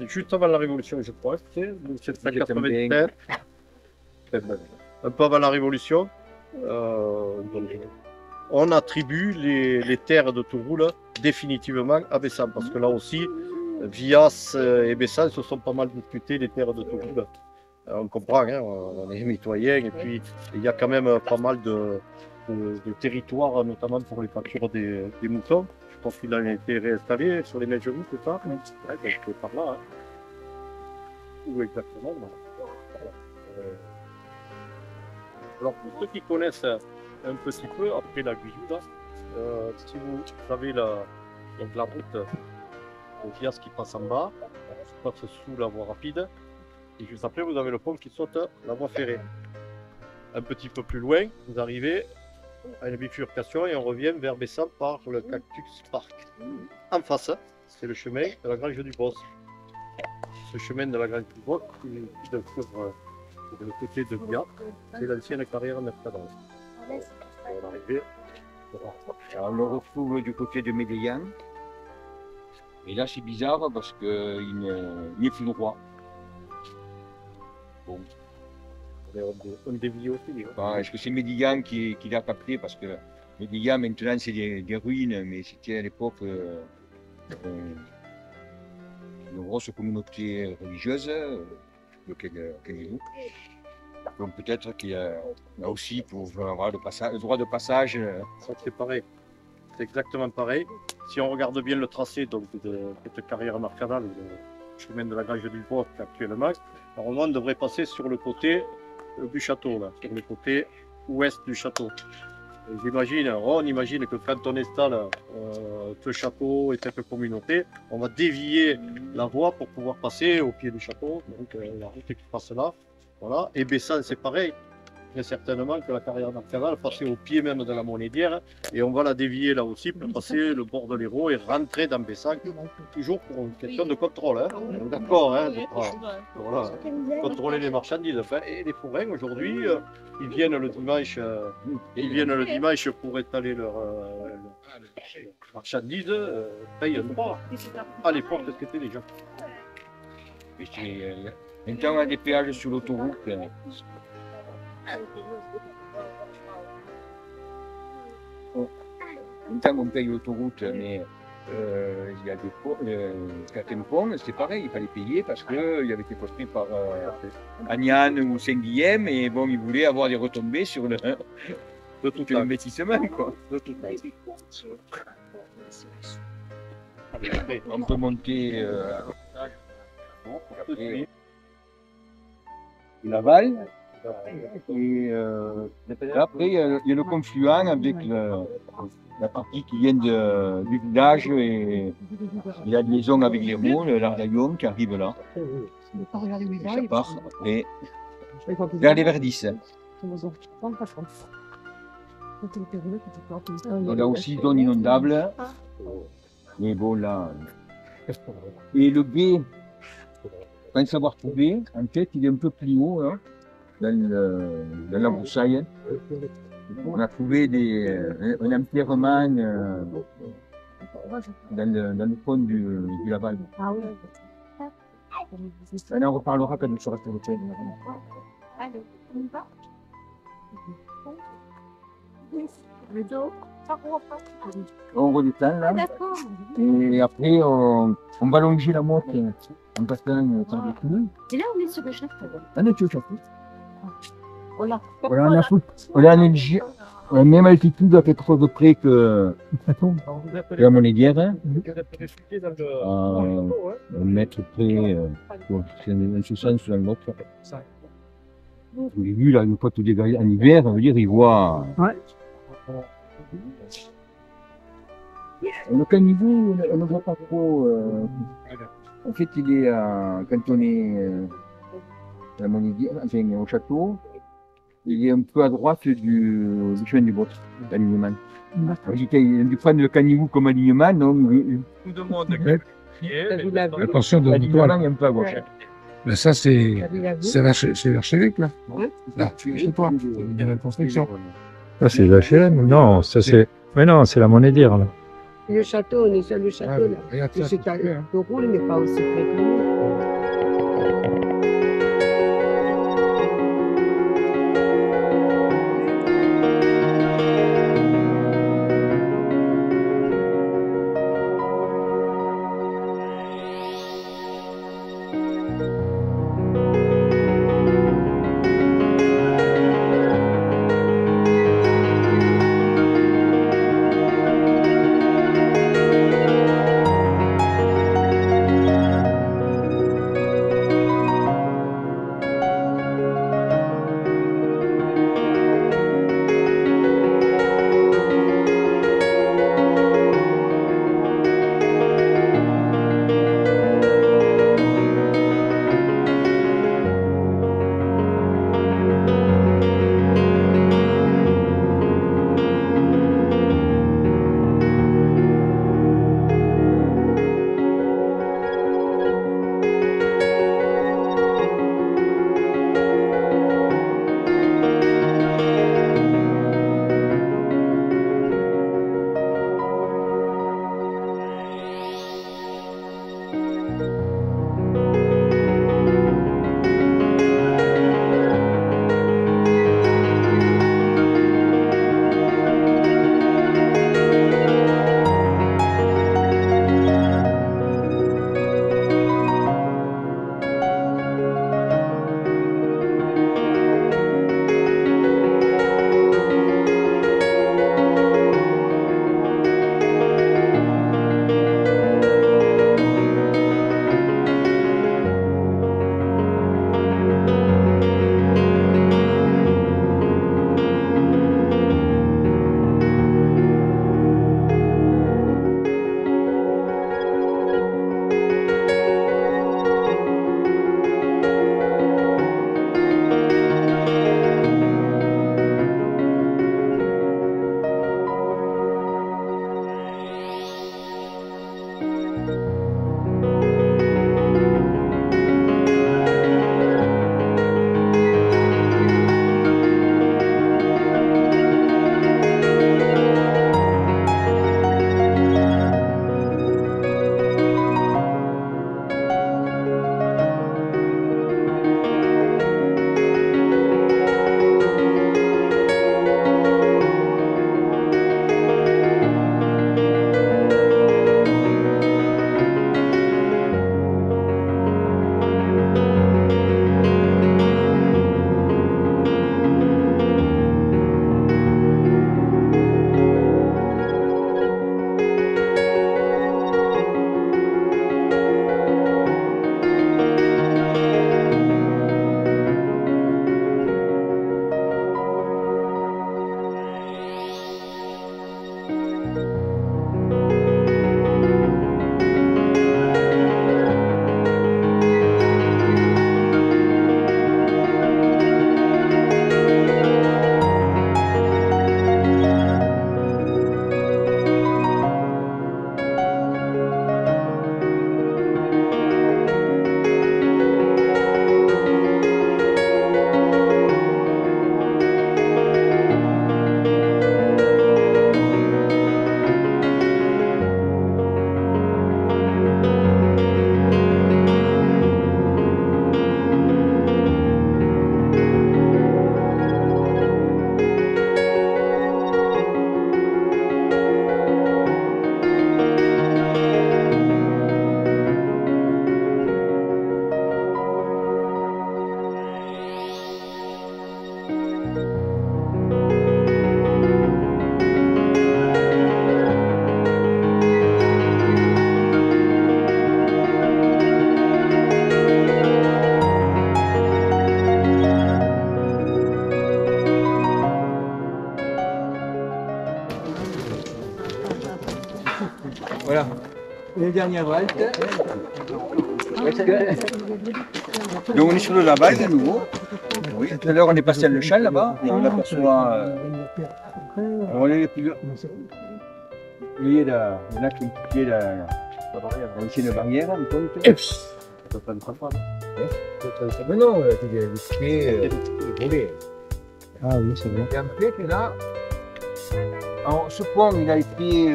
juste avant la Révolution, je crois, c'est 1787. Un peu avant la Révolution. Donc, on attribue les terres de Touroul définitivement à Bessan, parce que là aussi, Vias et Bessan se sont pas mal disputés les terres de Touroul. On comprend, hein, on est mitoyens, et puis il y a quand même pas mal de territoires, notamment pour les pâtures des moutons. Je pense qu'il a été réinstallé sur les Neigeries, c'est ça? Ouais, donc c'est par là. Hein. Où exactement? Alors pour ceux qui connaissent un petit peu, après la Guyoude, si vous avez donc la route de Vias qui passe en bas, qui passe sous la voie rapide, et juste après vous avez le pont qui saute la voie ferrée. Un petit peu plus loin, vous arrivez à une bifurcation et on revient vers Bessan par le Cactus Park. En face, c'est le chemin de la Grange du Boss. Ce chemin de la Grange du Boss, qui est sur le côté de Vias, c'est l'ancienne carrière Mercadal. On le retrouve du côté de Médéan. Et là, c'est bizarre parce qu'il n'est plus droit. Bon. On dévie aussi. Enfin, est-ce que c'est Médéan qui l'a capté? Parce que Médéan, maintenant, c'est des ruines, mais c'était à l'époque une grosse communauté religieuse, le Kéguénou. Donc peut-être qu'il y a aussi pour avoir le droit de passage. Ça, c'est pareil. C'est exactement pareil. Si on regarde bien le tracé donc, de cette carrière Mercadal, le chemin de la Grange du Bois actuellement, normalement on devrait passer sur le côté du château, là, sur le côté ouest du château. On imagine que quand on installe ce château et cette communauté, on va dévier la voie pour pouvoir passer au pied du château, donc la route qui passe là. Voilà. Et Bessan, c'est pareil. Très certainement que la carrière Mercadal passer au pied même de la Monédière et on va la dévier là aussi pour passer le bord de l'Hérault et rentrer dans Bessan, toujours pour une question de contrôle. Hein. D'accord, hein, voilà. Contrôler les marchandises. Enfin, et les forains aujourd'hui, ils viennent le dimanche pour étaler leurs marchandises, payent pas. À l'époque, c'était déjà. Maintenant, on a des péages sur l'autoroute. Maintenant, on paye l'autoroute, mais il y a certains ponts, c'est pareil, il fallait payer parce qu'il avait été construit par Agnan ou Saint-Guilhem, et bon, ils voulaient avoir des retombées sur l'investissement, quoi. On peut monter Laval. Et après, il y a le confluent avec la partie qui vient du village et la liaison avec les Roues, l'Ardaillon qui arrive là. Et ça part après vers les Verdis. On a aussi zone inondable. Mais bon, là. Et le gué, quand savoir trouver, en fait, il est un peu plus haut, hein, dans la broussaille. On a trouvé un empierrement dans le fond du Laval. Ah oui. On en reparlera quand nous serons restés. Allez, on y va. On redescend là. D'accord. Et après, on va longer la motte en passant par les clous. Et là, on est sur le château. On est sur le château. Voilà. Voilà, on a la même altitude à quelque chose de près que la Monédière. Hein. Un mètre près, c'est dans ce sens ou dans l'autre. Vous l'avez vu là, une fois tous les gars en hiver, ça veut dire ils voient. Ouais. Le canigou, on ne voit pas trop. En fait, il est quand on est à Montdidier, enfin, au château, il est un peu à droite du chemin du Bosque, l'alignement. Il a dû prendre le canigou comme alignement, donc tout le monde Attention de l'alignement toi, est un peu à gauche. mais ça c'est l'archevêque là. Là, chez toi. Il y a la construction. Ça, c'est l'HLM. Non, ça c'est. Mais non, c'est la monnaie d'ire là. Le château, on est sur le château là. Regarde ça. C'est un peu roule, mais pas aussi près que nous. Une dernière halte. Donc on est sur le Laval de nouveau. Oui, tout à l'heure on est passé à Le Châle là-bas et on aperçoit. On est plus. Il y en a qui ont quitté l'ancienne barrière. Mais non, les pieds volés. Ah oui, c'est vrai. Et en fait, là, ce pont, il a été.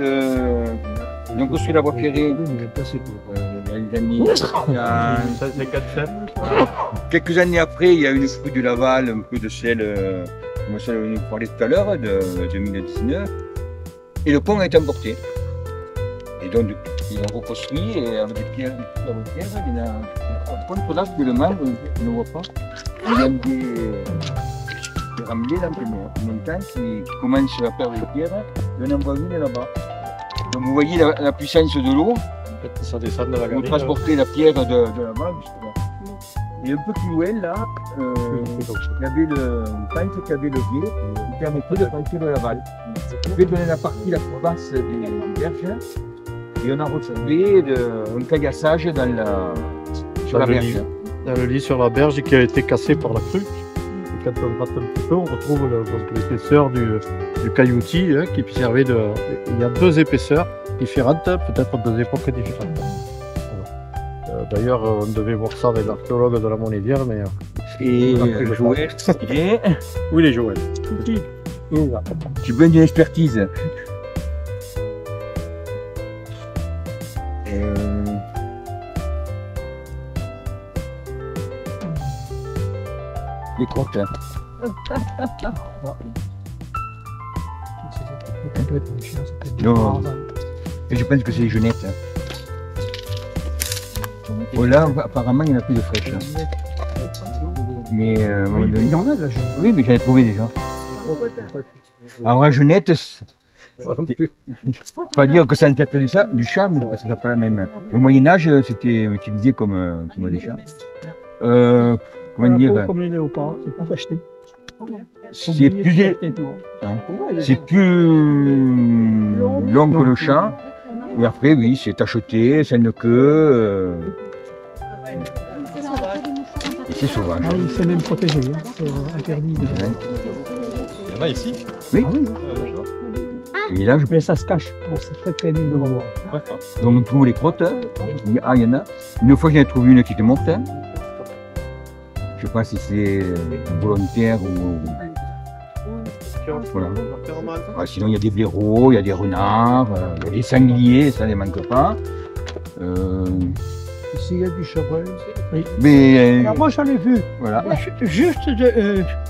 Ils ont construit la voie ferrée. Quelques années après, il y a eu une crue du Laval, un peu de celle, comme ça nous parlait tout à l'heure, de 2019. Et le pont a été emporté. Et donc, ils l'ont reconstruit et avec des pierres, il y a un contre là, actuellement, on ne voit pas. Il y a des ramiers là, une montagne qui commence à perdre les pierres. Et on en voit une là-bas. Donc vous voyez la puissance de l'eau. Ça descend de la Vous galerie. transportez la pierre de là-bas jusque-là. Et un peu plus loin, là, il y avait le pente qui avait le levier qui permettait de franchir le Laval. On fait donner la partie la plus basse des berges et on a retrouvé un caillassage sur la berge. Dans le lit sur la berge qui a été cassé par la crue. Et quand on gratte un petit peu, on retrouve l'épaisseur du cailloutis qui servait de. Il y a deux épaisseurs différentes, peut-être deux époques différentes. Voilà. D'ailleurs, on devait voir ça avec l'archéologue de la Monédière, mais. Et Joël, où il est Joël? Tu veux une expertise? Les crottes. Non, et je pense que c'est les jeunettes. Oh là, apparemment, il n'y en a plus de fraîches. Mais Il y en a de la jeune. oui, mais j'en ai trouvé déjà. Alors la jeunette, pas dire que ça intéresse du chat, mais parce que c'est pas la même. Au Moyen-Âge, c'était utilisé comme des chats. Comment dire? Comme les léopards, c'est pas acheté. C'est plus long que le chat. Et après, oui, c'est acheté, c'est une queue. Et c'est sauvage. Ah oui, c'est même protégé, hein. C'est interdit. Il y en a ici? Oui. Ah oui. Et là, Mais ça se cache. Bon, c'est très très nul de revoir. donc on trouve les crottes. Ah, il y en a. Une fois, j'en ai trouvé une qui te monte. Je sais pas si c'est volontaire ou. Voilà. Ah, sinon, il y a des blaireaux, il y a des renards, il y a des sangliers, ça ne manque pas. Ici, il y a du chevreuil. Oui. Mais. Alors moi, j'en ai vu. Voilà. Juste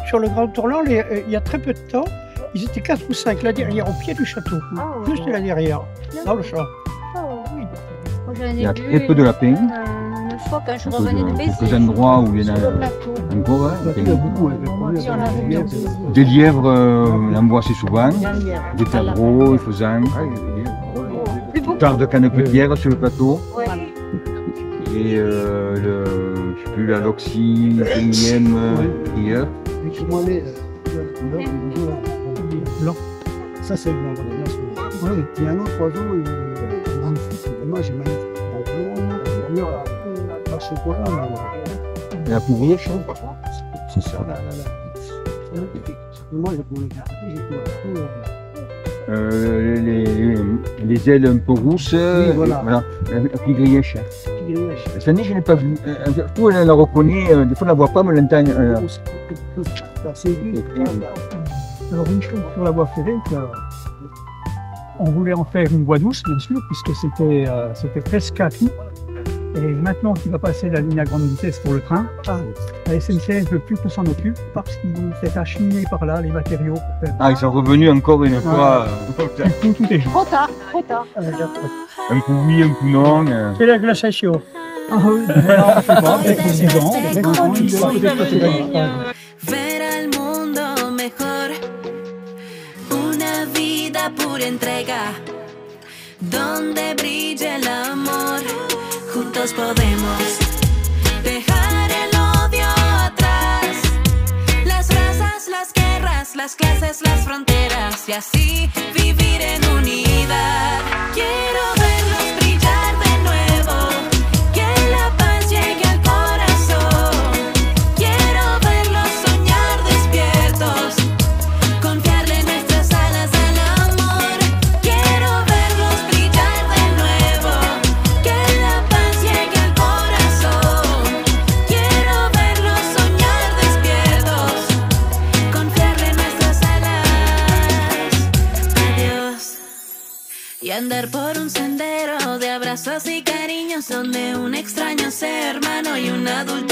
sur le Grand Tourlant, il y a très peu de temps, ils étaient 4 ou 5 là derrière, au pied du château. Juste là derrière, dans le champ. Il y a très peu de lapins. Une fois quand je revenais de Béziers. Quelques endroits où il y en a encore. Il y a beaucoup. Des lièvres, on en voit assez souvent. Des perdreaux, des faisans. Tard de canne-pierre sur le plateau. Et je sais plus, la loxie, le féminième, hier. Blanc. Ça, c'est blanc. Oui, il y a un autre oiseau, moi j'ai mal. La pourrière, c'est ça. Moi, les ailes un peu rousses, voilà. La petite grièche. Cette année, je n'ai pas vu. Tout, elle la reconnaît, des fois, on ne la voit pas, mais on l'entend. Alors, une chose sur la voie ferrée, on voulait en faire une voie douce, bien sûr, puisque c'était presque à tout. Et maintenant qu'il va passer la ligne à grande vitesse pour le train, la SNCF ne veut plus qu'on s'en occupe parce qu'ils vont fait acheminer par là les matériaux. Ah, ils sont revenus encore une fois. Du coup, tout est Trop tard, trop tard. Un coup oui, un coup non. C'est la glaciation. Ah oui, c'est bon. Ver al mundo mejor, una vida pura entrega, donde brille el amor. Juntos podemos dejar el odio atrás, las razas, las guerras, las clases, las fronteras y así vivir en unidad. Quiero verlos brillar de y andar por un sendero de abrazos y cariños donde un extraño sea hermano y un adulto